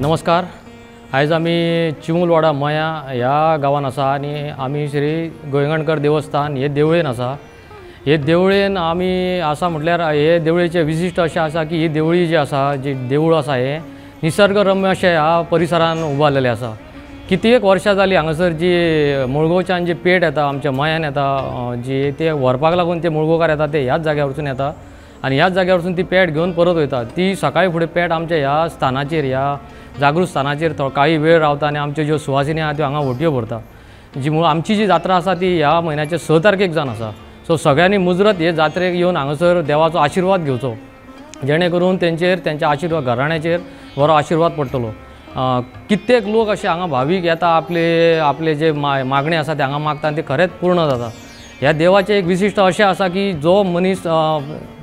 नमस्कार। आयज आमी चिमुलवाडा मया ह्या गांवान आसा आनी आमी श्री गोंयगणकर देवस्थान हे देवळेन आसा। हे देवळेन आमी आसा म्हटल्यार हे देवळेचे विशिश्ट अशें आसा की ही देवळी जी आसा, जी देवूळ आसा हे निसर्गरम्य अशें ह्या परिसरान उबारलेलें आसा। कित्येक वर्सां जालीं हांगासर जी मुळगांवच्यान जी पेट येता आमच्या मयान येता, जी ते व्हरपाक लागून ते मुळगांवकार येता ते ह्याच जाग्यार वचून येता आनी ह्याच जाग्यार वचून ती पेट घेवन परत वयता। ती सकाळी फुडें पेट आमच्या ह्या स्थानाचेर, ह्या जागृत स्थानाचेर कांय वेळ रावता आनी आमच्यो ज्यो सुवासिनी आसा त्यो हांगा व्हटयो भरता। आमची जी जात्रा आसा ती ह्या म्हयन्याच्या 6 तारखेक जावन आसा। सो सगळ्यांनी मुजरत हे जात्रेक येवन हांगासर देवाचो आशिर्वाद घेवचो, जेणे करून तेंचेर, तेंच्या आशिर्वाद घराण्याचेर बरो आशिर्वाद पडटलो। कित्येक लोक अशे हांगा भावीक येता, आपले जे मागणी आसा ते हांगा मागता आनी ते खरेंच पूर्ण जाता। ह्या देवाचें एक विशिश्ट अशें आसा की जो मनीस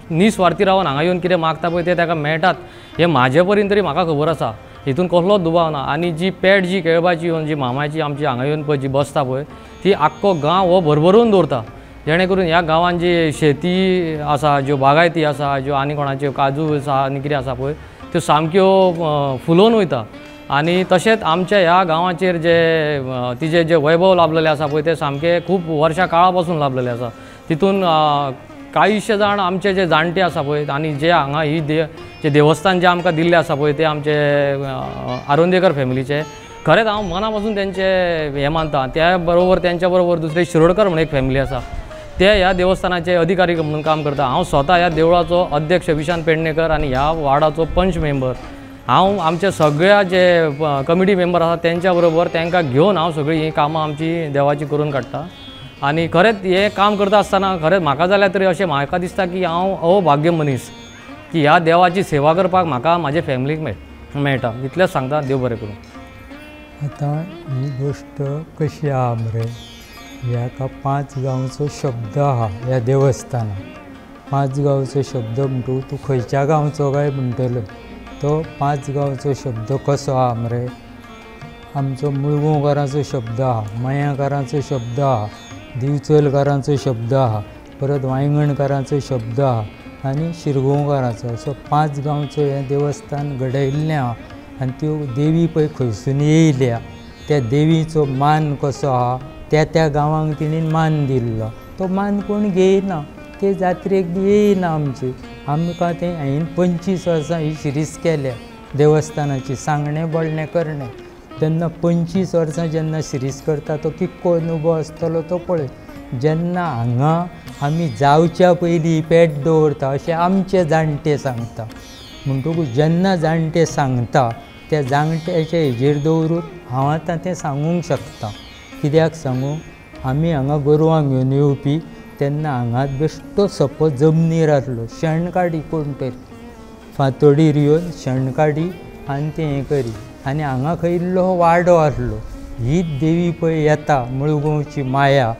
निस्वार्थी रावन हांगा येवन कितें मागता पळय ते ताका मेळटात, हें म्हाजे पर्यंत तरी म्हाका खबर आसा। हितून कसलोच दुबाव ना। आनी जी पेट जी केळबाची येवन जी मामाची आमची हांगा येवन पळय जी बसता पळय ती आख्खो गांव हो भरभरून दवरता, जेणे करून ह्या गांवान जी शेती आसा, ज्यो बागायती आसा, ज्यो आनी कोणाच्यो काजू आसा आनी कितें आसा पळय त्यो सामक्यो फुलोवन वयता। आनी तशेंच आमच्या ह्या गांवाचेर जे तिजे जे वैभव लाभलेले आसा पळय ते सामके खूब वर्सां काळा पासून लाभलेले आसा। तितून कांयशे जाण आमचे जे जाणटे आसा पळय आनी जे हांगा ही जे देवस्थान जे आमकां दिल्लें आसा पळय ते आमचे आरोंदेकर फॅमिलीचे, खरेंच हांव मना पासून तेंचे हें मानता। त्या बरोबर तेंच्या बरोबर दुसरे शिरोडकर म्हणून एक फॅमिली आसा, ते ह्या देवस्थानाचे अधिकारी म्हणून काम करता। हांव स्वता ह्या देवळाचो अध्यक्ष विशांत पेडणेकर आनी ह्या वार्डाचो पंच मेंबर। हांव आमच्या सगळ्या जे कमिटी मेंबर आसा तेंच्या बरोबर तांकां घेवन हांव सगळीं ही कामां आमची देवाची करून काडटा। आनी खरेंच हें काम करता आसतना खरेंच म्हाका जाल्यार तरी अशें म्हाका दिसता की हांव अभाग्य मनीस की ह्या देवाची सेवा करपाक म्हाका म्हाजे फॅमिलीक मेळटा। इतलेंच सांगता, देव बरें करूं। आतां ही गोश्ट कशी आहा मरे, ह्याका 5 गांवचो शब्द आहा ह्या देवस्थानाक। 5 गांवचो शब्द म्हणटू तूं खंयच्या गांवचो काय म्हणटलो, तो 5 गांवचो शब्द कसो आहा मरे। आमचो मुळगांवकारांचो शब्द आहा, मयाकारांचो शब्द आहा, दिवचलकारांचो शब्द आहा, परत वांयगणकारांचो शब्द आहा आनी शिरगांवकारांचो। असो 5 गांवचो हें देवस्थान घडयिल्लें आहा। आनी त्यो देवी पळय खंयसून येयल्या, त्या देवीचो मान कसो आहा, त्या गांवांक तिणेन मान दिल्लो। तो मान कोण घेयना, ते जात्रेक बी येयना आमचे। आमकां तें हांवें 25 वर्सां ही शिरीस केल्या देवस्थानाची, सांगणें बोलणें करणें। तेन्ना 25 वर्सां जेन्ना शिरीस करता तो कितको अनुभव आसतलो तो पळय। जेन्ना हांगा आमी जावच्या पयलीं पेट दवरता अशें आमचे जाणटे सांगता, म्हणटकूच जेन्ना जाणटे सांगता त्या जाणट्याचे हेजेर दवरून हांव आतां तें सांगूंक शकता। कित्याक सांगूं, आमी हांगा गोरवां घेवन येवपी तेन्ना हांगा बेश्टो सपो जमनीर आसलो, शेण काडी कोण तरी फातोडीर येवन शेण काडी आनी तें हें करी। आनी हांगा खंय इल्लो वाडो आसलो। हीच देवी पळय येता मुळगांवची माया,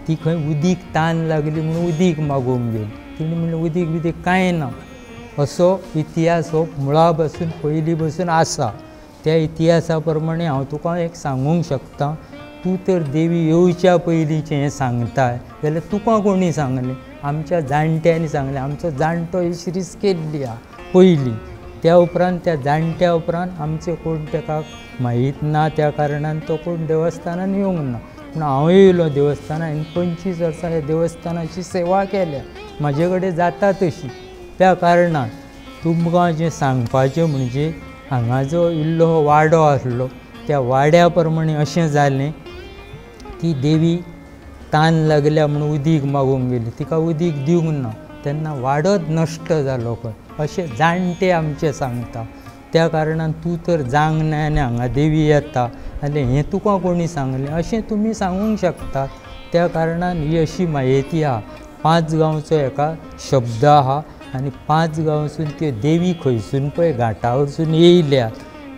ती खंय उदीक तान लागली म्हणून उदीक मागूंक गेली। तिणी म्हणलें उदीक बिदीक कांय ना। असो इतिहास हो मुळा पासून पयलीं पासून आसा। त्या इतिहासा प्रमाणे हांव तुका एक सांगूंक शकता। तूं तर देवी येवच्या पयलींचें हें सांगताय जाल्यार तुका कोणी सांगलें? आमच्या जाणट्यांनी सांगलें। आमचो जाणटो ही शिरीस केल्ली आहा पयलीं, त्या उपरांत त्या जाणट्या उपरांत आमचे कोण ताका माहीत ना, त्या कारणान तो कोण देवस्थानान येवंक ना। पूण हांव येयलो देवस्थानान, हांवें 25 वर्सां ह्या देवस्थानाची सेवा केल्या, म्हाजे कडेन जाता तशी। त्या कारणान तुमकां जें सांगपाचें म्हणजे हांगा जो इल्लो वाडो आसलो त्या वाड्या प्रमाणे अशें जालें की देवी तान लागल्या म्हणून उदीक मागूंक गेली, तिका उदीक दिवंक ना, तेन्ना वाडोच नश्ट जालो खंय अशें जाणटे आमचे सांगता। त्या कारणान तूं तर जांग ना आनी हांगा देवी येता जाल्यार हें तुका कोणी सांगलें अशें तुमी सांगूंक शकतात। त्या कारणान ही अशी म्हायती आहा। 5 गांवचो हेका शब्द आहा आनी 5 गांवसून त्यो देवी खंयसून पळय घाटा वरसून येयल्या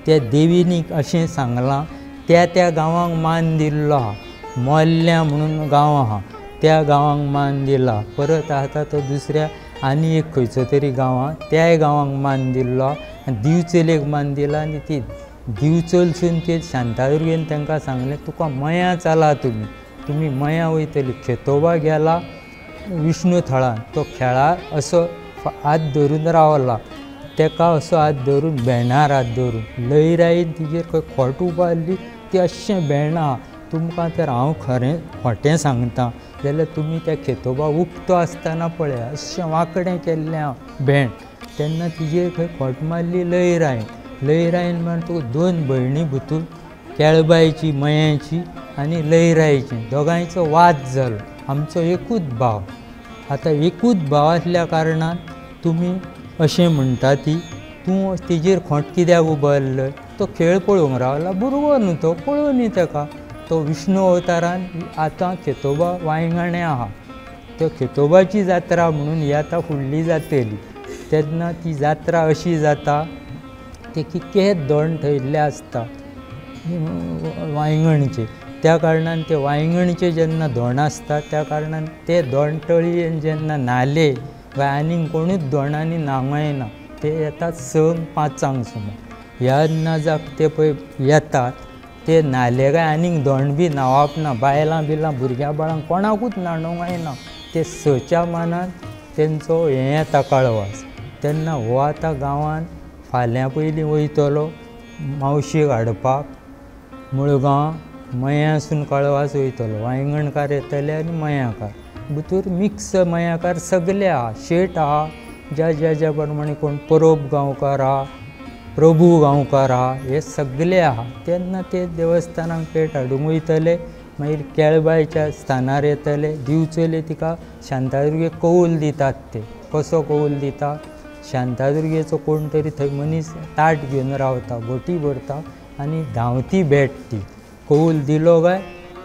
त्या देवीनी अशें सांगलां, त्या गांवांक मान दिल्लो आहा। मोल्ल्या म्हणून गांव आहा, त्या गांवांक मान दिला। परत आतां तो दुसऱ्या आनी एक खंयचो तरी गांव आहा, त्याय गांवांक मान दिल्लो आहा। आनी दिवचलेक मान दिला आनी ती दिवचलसून ते शांतादुर्गेन तांकां सांगलें तुका मया चला, तुमी मया वयतली। खेतोबा गेला विष्णू थळान, तो खेळा असो हात धरून रावला। तेका असो हात धरून भेणार हात धरून लयराईन तिजेर खंय खोट उबारली ती अशें भेणा तुमकां तर हांव खरें खोटें सांगता जाल्यार तुमी त्या खेतोबा उक्तो आसतना पळया अशें वांकडें केल्लें हांव भेण तेन्ना तिजेर खंय खोट मारली लयराईन म्हण तुका 2 भयणी भितूर केळबायची मयांची आनी लयराईची दोगांयचो वाद जालो आमचो एकूच भाव आतां एकूच भाव आसल्या कारणान तुमी अशें म्हणटा ती तूं तिजेर खोट कित्याक उबारलो तो खेळ पळोवंक रावला भुरगो न्हू तो पळोवनी ताका तो विष्णू अवतारान आतां खेतोबा वांयगणे आहा त्यो खेतोबाची जात्रा म्हणून ही आतां फुडली जातली तेन्ना ती जात्रा अशी जाता ते कितकेच दोण थंयल्ले आसता वांयगणचे त्या कारणान ते वांयगणचे जेन्ना दोण आसता त्या कारणान ते दोण तळयेन जेन्ना न्हाले काय आनीक कोणूच दोणांनी न्हावंक येना ते येतात 5:05 सुमार ह्या नाजाक ते पळय येतात ते न्हाले काय आनीक दोण बी न्हावप ना बायलां बिलां भुरग्यां बाळांक कोणाकूच न्हाणोवंक येना ते 6च्या मानान तेंचो हें येता कळवास तेन्ना हो आतां गांवांत फाल्यां पयलीं वयतलो मावशेक हाडपाक मुळगांव मयांसून कळवास वयतलो वांयगणकार येतले आनी मयांकार भितर मिक्स मयांकार सगळे आहा शेट आहा ज्या प्रमाणे कोण परोब गांवकार आहा प्रभू गांवकार आहा हे सगळे आहा तेन्ना ते देवस्थानाक पेट हाडूंक वयतले मागीर केळबायच्या स्थानार येतले दिवचले तिका शांतादुर्गेक कौल दितात ते कसो कौल दिता शांतादुर्गेचो कोण तरी थंय मनीस ताट घेवन रावता बोटी भरता आनी धांवती भेट ती कौल दिलो काय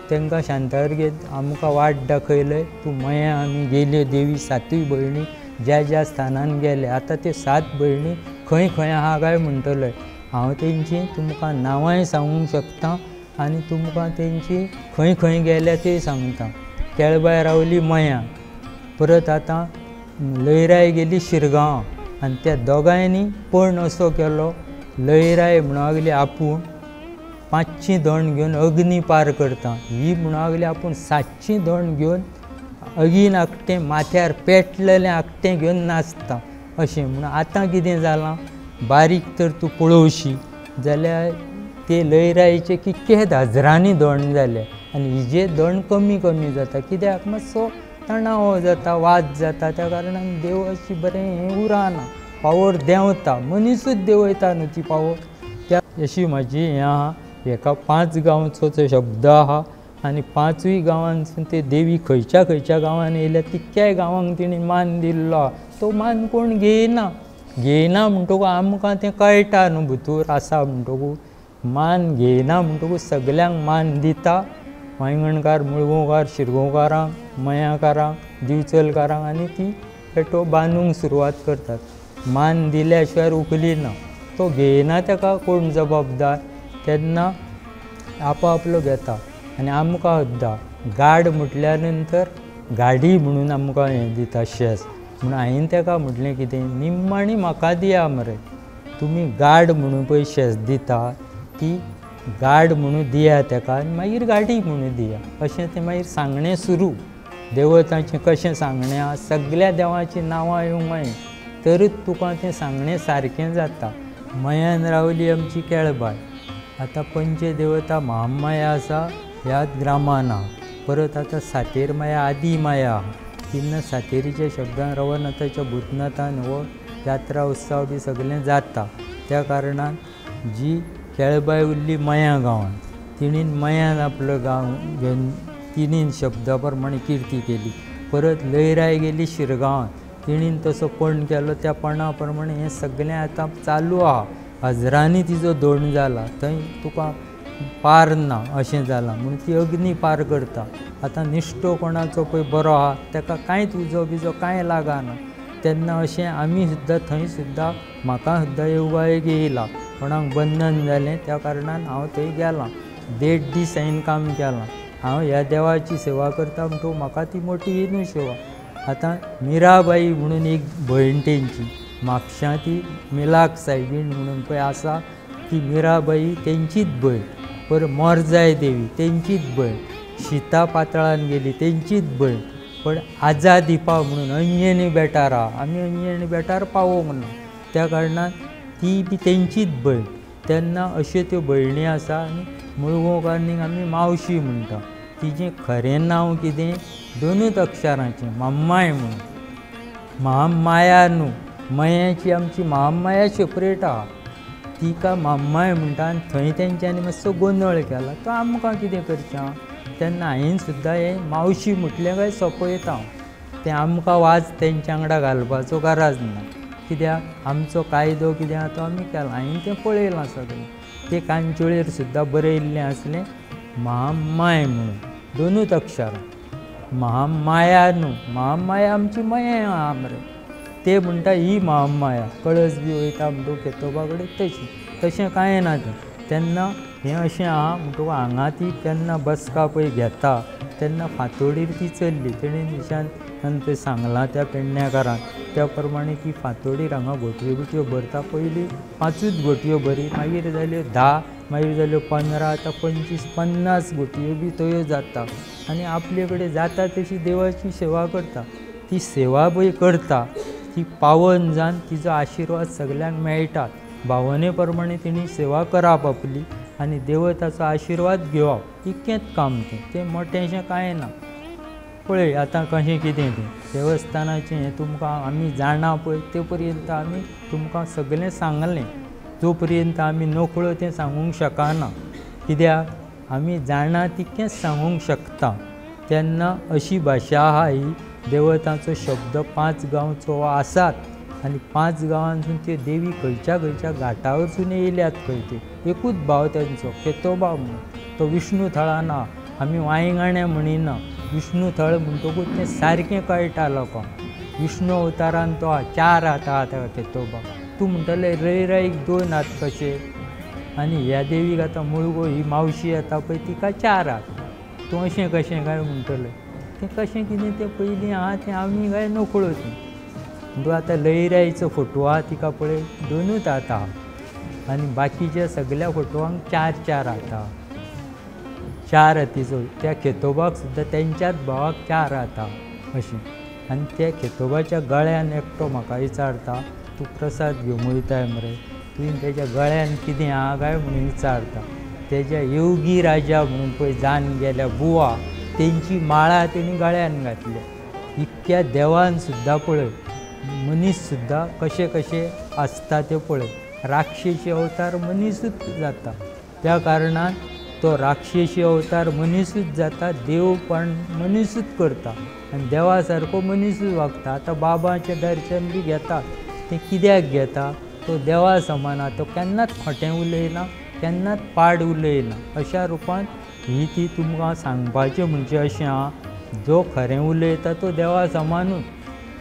तांकां शांतादुर्गेन आमकां वाट दाखयले तूं मयां आमी गेल्यो देवी 7य भयणी ज्या स्थानान गेले आतां त्यो 7 भयणी खंय खंय आहा काय म्हणटले हांव तेंची तुमकां नांवांय सांगूंक शकता आनी तुमकां तेंची खंय खंय गेल्या तें सांगता केळबाय रावली मयां परत आतां लयराय गेली शिरगांव आनी त्या दोगांयनी पण असो केलो लयराय म्हणूंक लागली आपूण 500 दोण घेवन अग्नी पार करता ही म्हणूंक लागली आपूण 700 दोण घेवन अगीन आकटें माथ्यार पेटलेलें आकटें घेवन नाचता अशें म्हणून आतां कितें जालां बारीक तर तूं पळोवशी जाल्यार ते लयराईचे कितकेच हजारांनी दोण जाले आनी हिजे दोण कमी कमी जाता कित्याक मातसो तणाव जाता वाद जाता त्या कारणान देव अशी बरें हें उरना पावर देंवता मनीसूच देंवयता न्हू ती पावर त्या अशी म्हाजी हें आहा हेका 5 गांवचो शब्द आहा आनी 5य गांवांसून ते देवी खंयच्या गांवांत येयल्या तितक्याय गांवांक तिणी मान दिल्लो तो मान कोण घेयना म्हणटकूच आमकां तें कळटा न्हू भितर आसा म्हणटकूच मान घेयना म्हणटकूच सगल्यांक मान दिता वांयगणकार मुळगांवकार शिरगांवकारांक मयांकारांक दिवचलकारांक आनी ती पेटो बांदूंक सुरवात करतात मान दिल्या शिवाय उखली ना तो घेयना ताका कोण जबाबदार तेन्ना आपलो घेता आनी आमकां सुद्दां गाड म्हटल्या नंतर गाडी म्हणून आमकां हें दिता शेज म्हणून हांवें ताका म्हटलें कितें निम्माणी म्हाका दिया मरे तुमी गाड म्हणून पळय शेज दिता ती गाड म्हणून दिया ताका आनी मागीर गाडी म्हणून दिया अशें तें मागीर सांगणें सुरू देवतांचें कशें सांगणें आहा सगळ्या देवांचीं नांवां येवंक जाय तरच तुका तें सांगणें सारकें जाता मयान रावली आमची केळबाय आतां पंचदेवता महामाया आसा ह्याच ग्रामान आहा परत आतां सातेर माया आदी माया आहा तिन्ना सातेरीच्या शब्दान रवनाथाच्या भूतनाथान हो जात्रा उत्सव बी सगळें जाता त्या कारणान जी केळबाय उरली मयां गांवांत तिणीन मयान आपलो गांव घेवन तिणीन शब्दा प्रमाणे किर्ती केली परत लयराय गेली शिरगांवांत तिणीन तसो पण केलो त्या पणा प्रमाणे हें सगळें आतां चालू आहा हजरांनी तिजो दोण जाला थंय तुका पार ना अशें जालां म्हणून ती अग्नी पार करता आतां निश्टो कोणाचो पळय बरो आहा ताका कांयच उजो बिजो कांय लागना तेन्ना अशें आमी सुद्दां थंय सुद्दां म्हाका सुद्दां योगायोग येयला कोणाक बंधन जालें त्या कारणान हांव थंय गेलां 1.5 दीस हांवें काम केलां हांव ह्या देवाची सेवा करता म्हणटकूच म्हाका ती मोठी न्हू सेवा आतां मिराबाई म्हणून एक भयण तेंची म्हापशां ती मिलाक सायबीण म्हणून पळय आसा ती मिराबाई तेंचीच भयण पर मोरजाय देवी तेंचीच भयण सीता पाताळान गेली तेंचीच भयण पण आजा दिपा म्हणून अंजनी बेटार आहा आमी अंजनी बेटार पावोंक ना त्या कारणान ती बी तेंचीच भयण. तेन्ना अश्यो त्यो भयणी आसा आनी मुळगोवकारांक आमी मावशी म्हणटा. तिजें खरें नांव कितें? 2च अक्षरांचें, म्हामाय म्हणून. महामाया न्हू, मयाची आमची महामाया सेपरेट आहा, तिका म्हामाय म्हणटा. आनी थंय तेंच्यांनी मातसो गोंदळ केला, तो आमकां कितें करचें. तेन्ना हांवें सुद्दां हें मावशी म्हटलें काय सोंपयता. तें आमकां वाज तेंच्या वांगडा घालपाचो गरज ना. कित्याक आमचो कायदो कितें आहा तो आमी केला. हांवें तें पळयलां सगळें. ते कांचोळेर सुद्दां बरयल्लें आसलें महामाय म्हणून, 2च अक्षरां. महामाया न्हू, महामाया आमची मये आहा मरे. ते म्हणटा ही महामाया. कळस बी वयता म्हणटू खेतोबा कडेन तशी. तशें कांय ना तें. तेन्ना हें अशें आहा म्हणटकूच हांगा ती केन्ना बसका पळय घेता तेन्ना फांतोडेर ती चल्ली. तेणें निशान थंय सांगलां त्या पेडणेकारान. त्या प्रमाणे ती फांतोडेर हांगा घोटयो बिटयो भरता. पयलीं 5च घोटयो भरी, मागीर जाल्यो 10, मागीर जाल्यो 15, आतां 25, 50 घोटयो बी त्यो जाता. आनी आपले कडेन जाता तशी देवाची सेवा करता. ती सेवा पळय करता ती पावन जावन तिजो आशिर्वाद सगल्यांक मेळटा. भावने प्रमाणे तिणी सेवा करप आपली आनी देवताचो आशिर्वाद घेवप, इतकेंच काम तें. तें मोटेंशें कांय ना. पळय आतां कशें कितें तें देवस्थानाचें हें तुमकां आमी जाणा पळय ते पर्यंत आमी तुमकां सगळें सांगलें. जो पर्यंत आमी नकळो तें सांगूंक शकना. कित्याक आमी जाणा तितकेंच सांगूंक शकता. तेन्ना अशी भाशा आहा ही. देवतांचो शब्द 5 गांवचो आसात आनी 5 गांवांसून त्यो देवी खंयच्या खंयच्या घाटा वचून येयल्यात खंय ते. एकूच भाव तेंचो केतोबा म्हणून. तो विष्णू थळान आहा. आमी वांयगणे म्हणिना. विष्णू थळ म्हणटकूच तें सारकें कळटा लोकांक. विष्णू अवतारान तो आहा, 4 हात आहा ताका केतोबा. तूं म्हणटलें रैराईक 2 हात कशे. आनी ह्या देवीक आतां मुळगो ही मावशी येता पळय तिका 4 हात. तूं अशें कशें काय म्हणटलें. तें कशें कितें तें पयलीं आहा तें आमी काय नकळो तें. म्हणटू आतां लयराईचो फोटो आहा तिका पळय 2च हात आहा. आनी बाकीच्या सगळ्या फोटोवांक 4-4 हात आहा. 4 हातीचो त्या खेतोबाक सुद्दां तेंच्याच भावाक 4 हात आहा अशें. आनी त्या खेतोबाच्या गळ्यान एकटो म्हाका विचारता, तूं प्रसाद घेवंक वयताय मरे, तुवें तेज्या गळ्यान कितें आहा काय म्हणून विचारता. तेज्या योगी राजा म्हणून पळय जावन गेल्या बुवा तेंची माळा तेणी गळ्यान घातल्या. इतक्या देवान सुद्दां पळय मनीस सुद्दां कशें कशें आसता तें पळय. राक्षसी अवतार मनीसूच जाता. त्या कारणान तो राक्षसी अवतार मनीसूच जाता. देव पण मनीसूच करता आनी देवा सारको मनीसूच वागता. आतां बाबाचें दर्शन बी घेता तें कित्याक घेता? तो देवा समान आहा. तो केन्नाच खोटें उलयना, केन्नाच पाड उलयना. अशा रुपान ही ती तुमकां सांगपाचें म्हणजे अशें आहा, जो खरें उलयता तो देवा समानूच.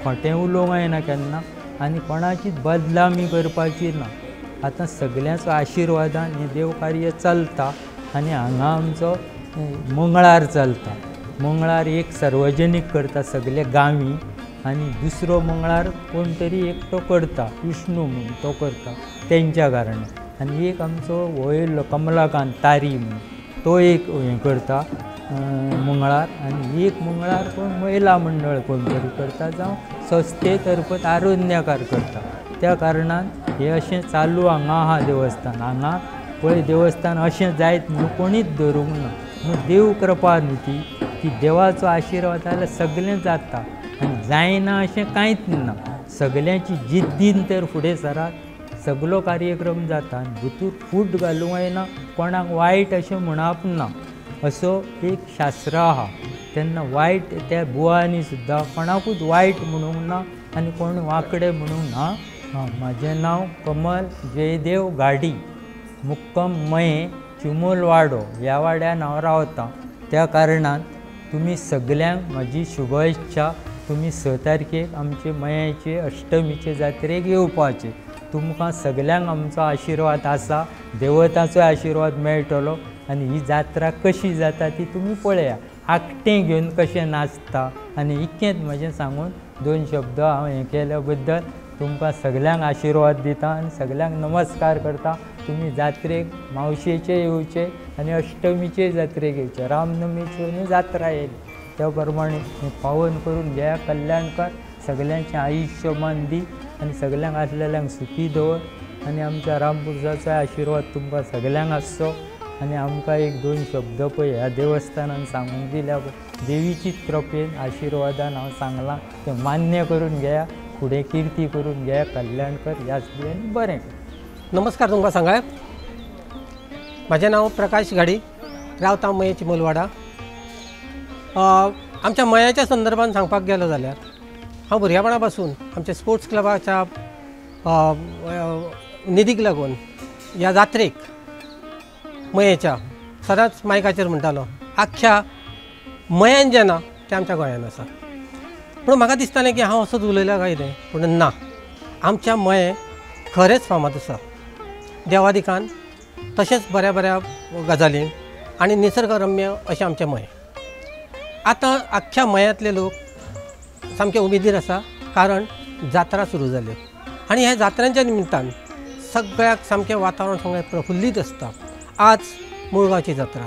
खोटें उलोवंक जायना केन्ना आनी कोणाचीच बदनामी करपाची ना. आतां सगल्यांचो आशिर्वादान हें देव कार्य चलता. आनी हांगा आमचो मंगळार चलता. मंगळार एक सार्वजनीक करता सगळे गांवी आनी दुसरो मंगळार कोण तरी एकटो करता, विष्णू म्हणून तो करता तेंच्या कारणान. आनी एक आमचो वयलो कमलाकांत तारी म्हणून तो एक हें करता मंगळार. आनी एक मंगळार कोण महिला मंडळ कोण तरी करता जावं संस्थे तर्फत आरोग्यकार करता. त्या कारणान हें अशें चालू हांगा आहा देवस्थान. हांगा पळय देवस्थान अशें जायत म्हणून कोणीच धरूंक ना. म्हणून देव कृपा न्ही ती देवाचो आशिर्वाद जाल्यार सगळें जाता आनी जायना अशें कांयच ना. सगल्यांची जिद्दीन तर फुडें सरात, सगलो कार्यक्रम जाता. आनी भितूर फूट घालूंक जायना, कोणाक वायट अशें म्हणप ना असो एक शास्त्र आहा. तेन्ना वायट त्या बुवांनी सुद्दां कोणाकूच वायट म्हणूंक ना आनी कोण वांकडें म्हणूंक ना. म्हाजें नांव कमल जयदेव गाडी, मुक्कम मये, चिमूल वाडो ह्या वाड्यान हांव रावतां. त्या कारणान तुमी सगल्यांक म्हाजी शुभ इच्छा. तुमी 6 तारखेक आमचे मयाचे अष्टमीचे जात्रेक येवपाचे. तुमकां सगल्यांक आमचो आशिर्वाद आसा. देवताचो आशिर्वाद मेळटलो आनी ही जात्रा कशी जाता ती तुमी पळया. आकटें घेवन कशें नाचता. आनी इतकेंच म्हजें सांगून 2 शब्द हांव हें केल्या बद्दल तुमकां सगल्यांक आशिर्वाद दिता आनी सगल्यांक नमस्कार करता. तुमी जात्रेक मावशेचे येवचे आनी अष्टमीचे जात्रेक येवचे. रामनमीची जात्रा येयली त्या प्रमाणे पावन करून घ्या. कल्याण कर, सगल्यांचें आयुश्यमान दी. आनी सगल्यांक आसलेल्यांक सुखी दवर आनी आमच्या रामपुरुषाचो आशिर्वाद तुमकां सगल्यांक आसचो आनी आमकां एक दोन शब्द पळय ह्या देवस्थानान सांगूंक दिल्या पळय देवीचीच कृपेन आशिर्वादान हांव सांगलां तें मान्य करून घेया फुडें किर्ती करून घेया कल्याण कर ह्याच आनी बरें कर. नमस्कार तुमकां सांगाय. म्हाजें नांव प्रकाश गाडी, रावता मये चिमलवाडा. आमच्या मयाच्या संदर्भान सांगपाक गेलो जाल्यार हांव भुरगेपणा पासून आमच्या स्पोर्ट्स क्लबाच्या निधीक लागून ह्या जात्रेक मयेच्या सदांच मायकाचेर म्हणटालो आख्ख्या मयान जें ना तें आमच्या गोंयान आसा. पूण म्हाका दिसतालें की हांव असोच उलयला काय तें, पूण ना, आमच्या मये खरेंच फामाद आसा देवादिकान, तशेंच बऱ्या बऱ्या गजालींक आनी निसर्गरम्य अशें आमचें मये. आतां आख्ख्या मयांतले लोक सामके उमेदीर आसा कारण जात्रा सुरू जाल्यो आनी ह्या जात्रेच्या निमित्तान सगळ्याक सामकें वातावरण सगळें प्रफुल्लीत आसता. आज मुळगांवची जात्रा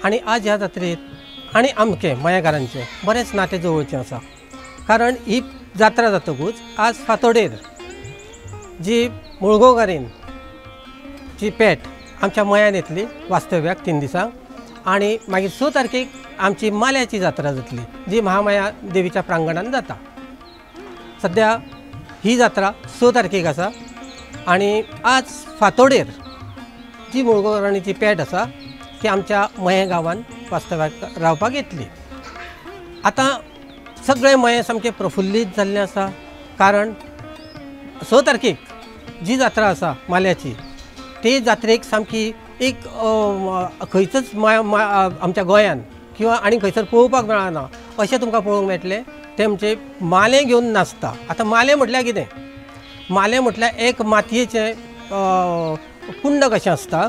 आनी आज ह्या जात्रेत आनी आमचे मयेकारांचे बरेंच नातें जवळचें आसा कारण ही जात्रा जातकूच आज फातोडेर जी मुळगांवकारीन जी पेट आमच्या मयान येतली वास्तव्याक 3 दिसांक आनी मागीर 6 तारखेक आमची माल्याची जात्रा जातली जी महामाया देवीच्या प्रांगणान जाता. सद्या ही जात्रा 6 तारखेक आसा आनी आज फातोडेर जी मुळगांवकारांची पेट आसा ती आमच्या मये गांवान वास्तव्याक रावपाक येतली. आतां सगळे मये सामकें प्रफुल्लीत जाल्लें आसा कारण 6 तारखेक जी जात्रा आसा माल्याची ते जात्रेक सामकी एक खंयचोच आमच्या गोंयान किंवा आनी खंयसर पळोवपाक मेळना अशें तुमकां पळोवंक मेळटलें. ते म्हणजे माले घेवन नाचता. आतां माले म्हटल्यार कितें? माले म्हटल्यार एक मातयेचें कुंड कशें आसता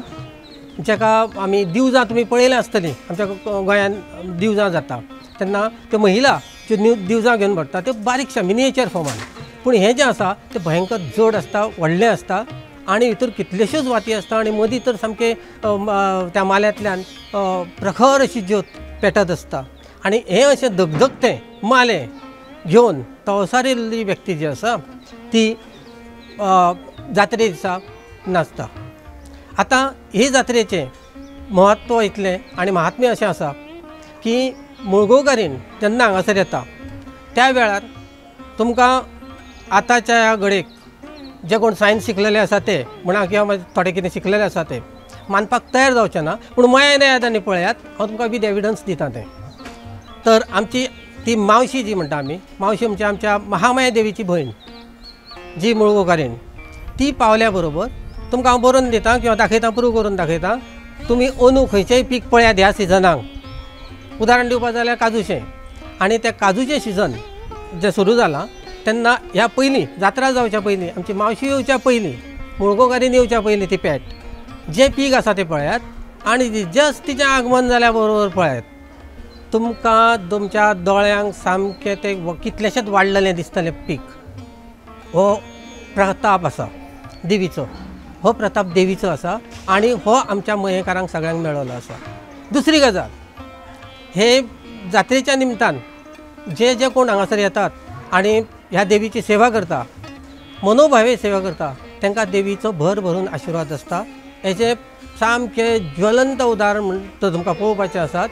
जेका आमी दिवजां तुमी पळयलें आसतलीं. आमच्या गोंयान दिवजां जाता तेन्ना त्यो महिला ज्यो दिवजां घेवन भरता त्यो बारीकशा मिनिएचर फॉर्मान, पूण हें जें आसा तें भयंकर जड आसता, व्हडलें आसता आनी भितर कितल्योश्योच वाती आसता आनी मदीं तर सामकें त्या माल्यातल्यान प्रखर अशी ज्योत पेटत आसता आनी हें अशें धगधगतें माले घेवन तवसारिल्ली व्यक्ती जी आसा ती जात्रे दिसा नाचता. आतां हे जात्रेचें महत्व इतलें आनी महात्म्य अशें आसा की मुळगांवकारीन जेन्ना हांगासर येता त्या वेळार तुमकां आतांच्या ह्या घडयेक जे कोण सायन्स शिकलेले आसा ते म्हणा किंवा थोडे कितें शिकलेले आसा ते मानपाक तयार जावचे ना, पूण मयान येयात आनी पळयात, हांव तुमकां विथ एविडन्स दिता तें. तर आमची ती मावशी जी म्हणटा आमी, मावशी म्हणजे आमच्या महामाया देवीची भयण जी मुळगांवकारीन, ती पावल्या बरोबर तुमकां हांव बरोवन दिता किंवा दाखयता, प्रूव करून दाखयता. तुमी अंदू खंयचेंय पीक पळयात ह्या सिजनाक. उदाहरण दिवपाक जाल्यार काजूचें, आनी तें काजूचें सिजन जें सुरू जालां तेन्ना ह्या पयलीं जात्रा जावच्या पयलीं आमची मावशी येवच्या पयलीं मुळगांवकारीन येवच्या पयलीं ती पेट जें पीक आसा तें पळयात आनी जस्ट तिचें आगमन जाल्या बरोबर पळयात तुमकां तुमच्या दोळ्यांक सामकें तें कितलेशेंच वाडलेलें दिसतलें पीक. हो प्रताप आसा देवीचो, हो प्रताप देवीचो आसा आनी हो आमच्या मयेकारांक सगळ्यांक मेळ्ळो आसा. दुसरी गजाल, हे जात्रेच्या निमतान जे जे कोण हांगासर येतात आनी ह्या देवीची सेवा करता, मनोभावे सेवा करता, तांकां देवीचो भर भरून आशिर्वाद आसता. हेचें सामकें ज्वलंत उदाहरण म्हण तर तुमकां पळोवपाचें आसात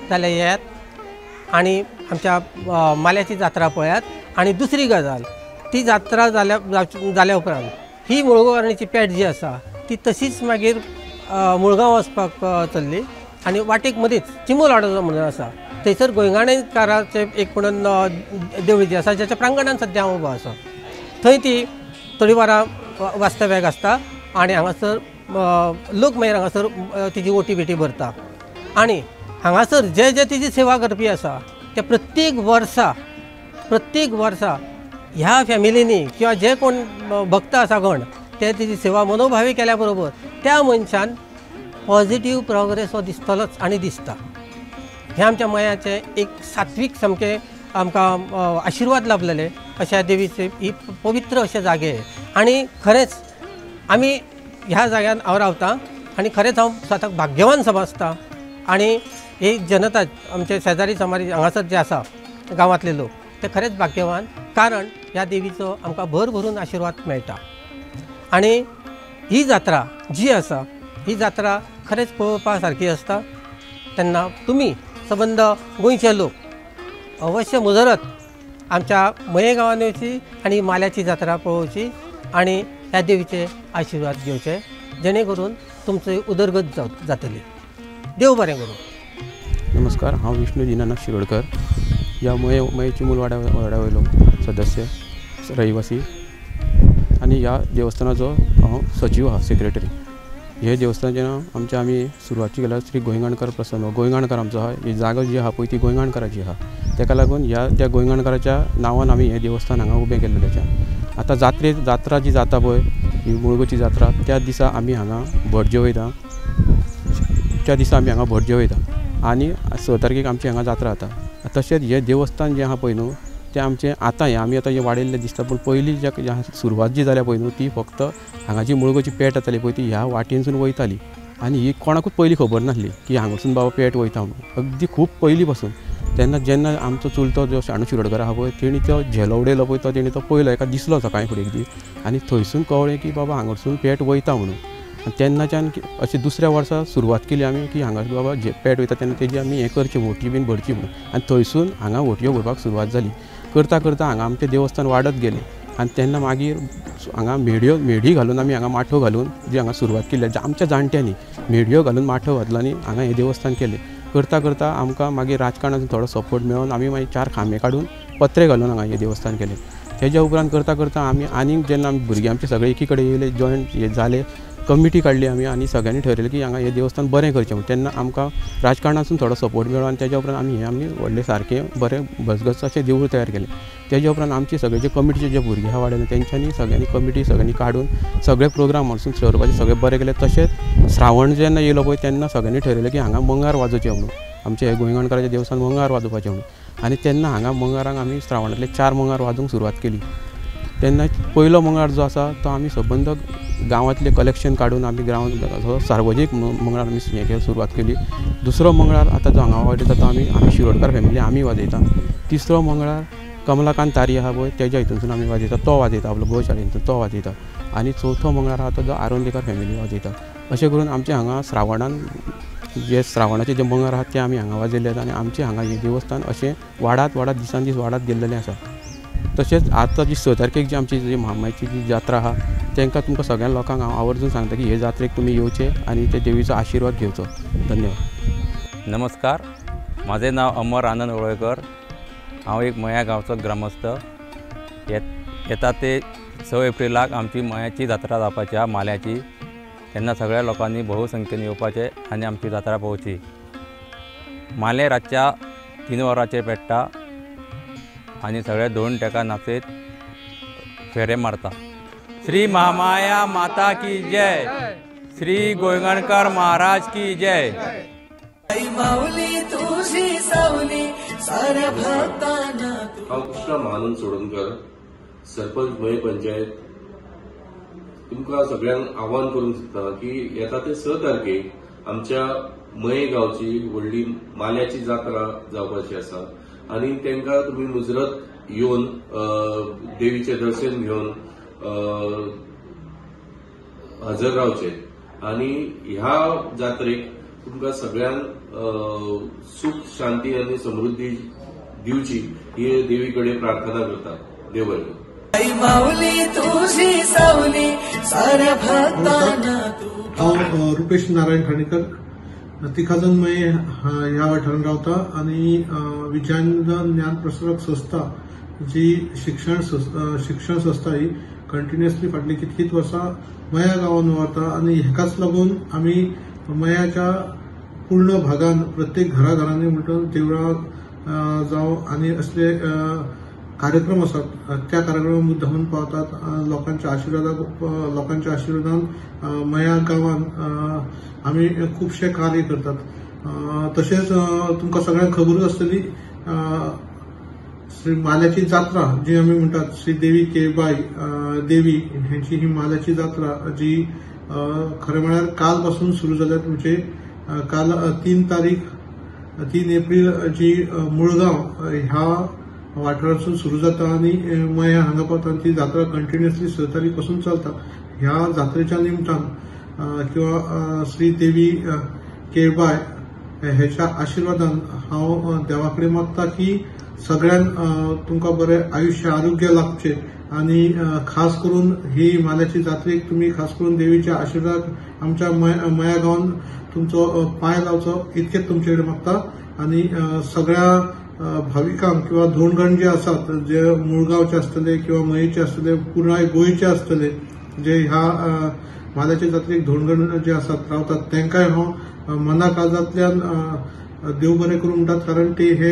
जाल्यार येयात आनी आमच्या माल्याची जात्रा पळयात. आनी दुसरी गजाल, ती जात्रा जाल्या उपरांत ही मुळगांवकारांची पेट जी आसा ती तशीच मागीर मुळगांव वचपाक चल्ली आनी वाटेक मदींच चिमलवाडो जो म्हणून आसा थंयसर गोंयकारांचें एक म्हणून देवळी जी आसा जेच्या प्रांगणान सद्या हांव उबो आसा, थंय ती थोडी वरां वास्तव्याक आसता आनी हांगासर लोक मागीर हांगासर तिची ओटी बेटी भरता. आनी हांगासर जे जे तिची सेवा करपी आसा ते प्रत्येक वर्सा ह्या फॅमिलीनी किंवा जे कोण भक्त आसा गण ते तिची सेवा मनोभावी केल्या बरोबर त्या मनशान पॉझिटीव प्रोग्रेस हो दिसतलोच आनी दिसता. हे आमच्या मयाचे एक सात्वीक सामकें आमकां आशिर्वाद लाभलेले अशा देवीचे ही पवित्र अशे जागे. आनी खरेंच आमी ह्या जाग्यान हांव रावतां आनी खरेंच हांव स्वताक भाग्यवान समजता. आनी ही जनता आमचे शेजारी समाज हांगासर जे आसा गांवांतले लोक ते खरेंच भाग्यवान, कारण ह्या देवीचो आमकां भर भरून आशिर्वाद मेळटा. आनी ही जात्रा जी आसा ही जात्रा खरेंच पळोवपा सारकी आसता. तेन्ना तुमी सबंद गोंयचे लोक अवश्य मुजरत आमच्या मये गांवांत येवची आनी माल्याची जात्रा पळोवची आनी ह्या देवीचे आशिर्वाद घेवचे, जेणे करून तुमची उदरगत जातली. देव बरें करूं. नमस्कार, हांव विष्णू दिनानाथ शिरोडकर, ह्या मये चिमूल वाड्या वयलो सदस्य रहिवासी आनी ह्या देवस्थानाचो हांव सचिव आहा, सेक्रेटरी. हे देवस्थानाचें नांव आमी सुरवातची केल्यार श्री गोंयगाणकर प्रसन्न गोंयगाणकर आमचो आहा. ही जागा जी आहा पळय ती गोंयगाणकराची आहा. तेका लागून त्या गोंयगाणकराच्या नांवान आमी हें देवस्थान हांगा उबें केल्लें. आतां जात्रा जी जाता पळय ही मुळगोची जात्रा, त्या दिसा आमी हांगा भट जेवयता. आनी 6 तारखेक आमची हांगा जात्रा जाता. तशेंच हें देवस्थान जें आहा पळय न्हू तें आमचें आतां आमी आतां हें वाडयल्लें दिसता, पूण पयलीं ज्या सुरवात जी जाल्या पळय न्हू ती फक्त हांगा जी मुळगोची पेट जाताली पळय ती ह्या वाटेनसून वयताली आनी ही कोणाकूच पयलीं खबर नासली की हांगासून बाबा पेट वयता म्हणून. अगदी खूब पयलीं पासून तेन्ना जेन्ना आमचो चुलतो जो शाणू शिरोडकर आहा पळय तेणी तो झेलो उडयलो पळय तो तेणी तो पयलो एका दिसलो सकाळीं फुडें एक दीस आनी थंयसून कळ्ळें की बाबा हांगासून पेट वयता म्हणून. तेन्नाच्यान अशें दुसऱ्या वर्सा सुरवात केली आमी की हांगा बाबा पेट वयता तेन्ना तेजी आमी हें करची मोठी बीन भरची म्हणून. आनी थंयसून हांगा वोटयो भरपाक सुरवात जाली. करता करता हांगा आमचें देवस्थान वाडत गेलें आनी तेन्ना मागीर हांगा मेढी घालून आमी हांगा माठो घालून जी हांगा सुरवात केली आमच्या जाणट्यांनी मेढयो घालून माठो घातलो आनी हांगा हें देवस्थान केलें. करता करता आमकां मागीर राजकारणाचो थोडो सपोर्ट मेळोन आमी मागीर 4 खांबे काडून पत्रे घालून हांगा हें देवस्थान केलें. तेज्या उपरांत करता करता आमी आनीक जेन्ना आमी भुरगे आमचे सगळे एकी कडेन येयले जॉयंट हे जाले कमिटी काडली आमी आनी सगळ्यांनी ठरयलें की हांगा हें देवस्थान बरें करचें म्हणून. तेन्ना आमकां राजकारणासून थोडो सपोर्ट मेळ्ळो आनी तेज्या उपरांत आमी व्हडलें सारकें बरें भसगस अशें देवूळ तयार केलें. तेज्या उपरांत आमचे सगळे जे कमिटीचे जे भुरगे आहा वाड्यान तेंच्यांनी सगळ्यांनी कमिटी सगळ्यांनी काडून सगळे प्रोग्राम म्हणून ठरवपाचे सगळें बरें केलें. तशेंच श्रावण जेन्ना येयलो पळय तेन्ना सगळ्यांनी ठरयलें की हांगा मंगार वाजोवचें म्हणून, आमचे हे गोंयगाणकराचें देवस्थान मंगार वाजोवपाचें म्हणून. आनी तेन्ना हांगा मंगाराक आमी श्रावणांतले 4 मंगार वाजोवंक सुरवात केली. तेन्ना पयलो मंगळार जो आसा तो आमी सबंद गांवांतले कलेक्शन काडून आमी गांवांत सार्वजनीक मंगळार आमी हें सुरवात केली. दुसरो मंगळार आतां जो हांगा वाजयता तो आमी शिरोडकार फॅमिली आमी वाजयता. तिसरो मंगळार कमलाकांत तारी आहा पळय तेज्या हितूनसून आमी वाजयता, तो वाजयता आपलो गोशाळेंतून तो वाजयता. आनी चवथो मंगळार आहा तो जो आरोंदेकर फॅमिली वाजयता. अशें करून आमचे हांगा श्रावणाचे जे मंगळार आहात ते आमी हांगा वाजयले आनी आमचें हांगा हें देवस्थान अशें वाडत दिसान दीस वाडत गेल्लेलें आसा. तशेंच आतां जी 6 तारखेक जी आमची जी महामायेची जी जात्रा आहा तांकां तुमकां सगळ्या लोकांक हांव आवर्जून सांगता की हे जात्रेक तुमी येवचे आनी ते देवीचो आशिर्वाद घेवचो. धन्यवाद. नमस्कार, माझे नाव अमर आनंद वळवयकर. हांव एक मया गांवचो ग्रामस्थ. येता ते 6 एप्रिलाक आमची मयाची जात्रा जावपाची आहा माल्याची. तेन्ना सगळ्या लोकांनी भोवसंख्येन येवपाचें आनी आमची जात्रा पळोवची. माले रातच्या 3 वरांचेर पेट्टा आनी सगळे धोंड तेका नाचयत फेरे मारता. श्री महामाया माता की जय, श्री गोंयगाणकर महाराज की जय. हांव कृष्णा महानंद सोडणकर, सरपंच मये पंचायत. तुमकां सगळ्यांक आव्हान करूंक सोदता की येता ते 6 तारखेक आमच्या मये गांवची व्हडली माल्याची जात्रा जावपाची आसा आनी तांकां तुमी मुजरत येवन देवीचें दर्शन घेवन हजर रावचे. आनी ह्या जात्रेक तुमकां सगळ्यांक सुख शांती आनी समृद्धी दिवची ही देवी कडेन प्रार्थना करता. देव बरें करूं. हांव रुपेश नारायण खाणेकर, तिखाजन मये ह्या वाठारांत रावता आनी विजयानंद ज्ञान प्रसारक संस्था जी शिक्षण संस्था ही कंटिन्युअसली फाटली कितलींच वर्सां मया गांवांत व्हरता आनी हेकाच लागून आमी मयाच्या पूर्ण भागान प्रत्येक घरांनी म्हणटा देवळां जावं आनी असले कार्यक्रम आसात त्या कार्यक्रमाक मुद्दामून पावतात. लोकांच्या आशिर्वादान मया गांवांत आमी खुबशे कार्य करतात. तशेंच तुमकां सगळ्यांक खबरूच आसतली श्री माल्याची जात्रा जी आमी म्हणटात श्री देवी केळबाई देवी हेंची ही माल्याची जात्रा जी खरें म्हळ्यार काल पासून सुरू जाल्यात. म्हणजे काल 3 एप्रील जी मुळगांव ह्या वाठारांसून सुरू जाता आनी मया हांगा पावता आनी ती जात्रा कंटिन्युअसली 6 तारीख पासून चलता. ह्या जात्रेच्या निमतान किंवा श्री देवी केळबाय हेच्या आशिर्वादान हांव देवा कडेन मागता की सगळ्यांक तुमकां बरें आयुष्य आरोग्य लाभचें आनी खास करून ही माल्याची जात्रेक तुमी खास करून देवीच्या आशिर्वाद आमच्या मया गांवांत तुमचो पांय लावचो इतकेच तुमचे कडेन मागता. आनी सगळ्या भाविकांक किंवा धोंडगण जे आसात जे मुळगांवचे आसतले किंवा मयेचे आसतले पुराय गोंयचे आसतले जे ह्या माल्याच्या जात्रेक धोंडगण जे आसात रावतात तांकांय हांव मना काळजांतल्यान देव बरें करूं म्हणटात. कारण ते हे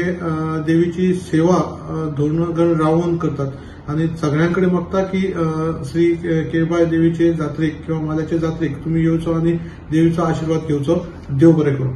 देवीची सेवा धोंडगण रावून करतात आनी सगळ्यां कडेन मागता की श्री केळबाय देवीचे जात्रेक किंवा माल्याच्या जात्रेक तुमी येवचो आनी देवीचो आशिर्वाद घेवचो. देव बरें करूं.